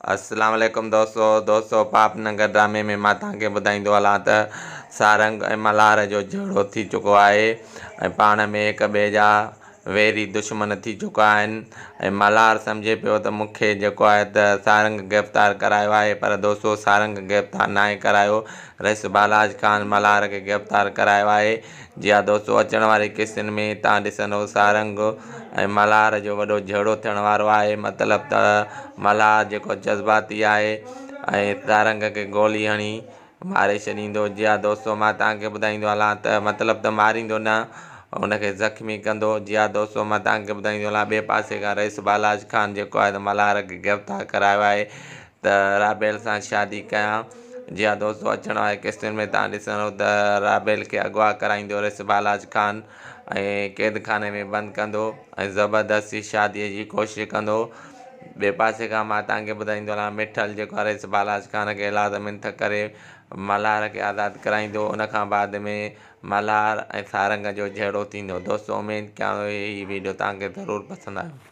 अस्सलाम वालेकुम दोस्तों पाप नगर ड्रामे में मां तव्हांखे ॿुधाईंदो हलां त सारंग ऐं मल्हार जो झगड़ो थी चुको आहे ऐं पाण में हिक ॿिए जा वेरी दुश्मन थी चुका आहिनि ऐं मल्हार सम्झे पियो त मूंखे जेको आहे त सारंग गिरफ़्तार करायो आहे, पर दोस्तो सारंग गिरफ़्तार नाहे करायो। रईस बालाज ख़ान मल्हार खे गिरफ़्तार करायो आहे। जी हा दोस्तो, अचण वारी किस्तुनि में तव्हां ॾिसंदो सारंग ऐं मल्हार जो वॾो झगड़ो थियण वारो आहे। मतिलबु त मल्हार जेको जज़्बाती आहे ऐं सारंग खे गोली हणी मारे छॾींदो। जी हा दोस्तो, मां तव्हांखे ॿुधाईंदो हलां त मतिलबु त मारींदो न, हुनखे ज़ख़्मी कंदो। जी हा दोस्तो, मां तव्हांखे ॿुधाईंदो हलां ॿिए पासे खां रईस बालाज ख़ान जेको आहे त मल्हार खे गिरफ़्तार करायो आहे त राबेल सां शादी कयां। जी हा दोस्तो, अचण वारे किस्तुनि में तव्हां ॾिसंदो त राबेल खे अगवा कराईंदो रईस बालाज ख़ान ऐं क़ैद खाने में बंदि कंदो ऐं ज़बरदस्ती शादीअ जी कोशिशि कंदो। ॿिए पासे खां मां तव्हांखे ॿुधाईंदो हलां मिठल जेको आहे रईस बालाज ख़ान खे इलाज मिंथ करे मल्हार खे आज़ादु कराईंदो। उनखां बाद में मल्हार ऐं सारंग जो झगड़ो थींदो। दोस्तो, उमेदु कयां थो हीअ वीडियो तव्हांखे ज़रूरु पसंदि आयो।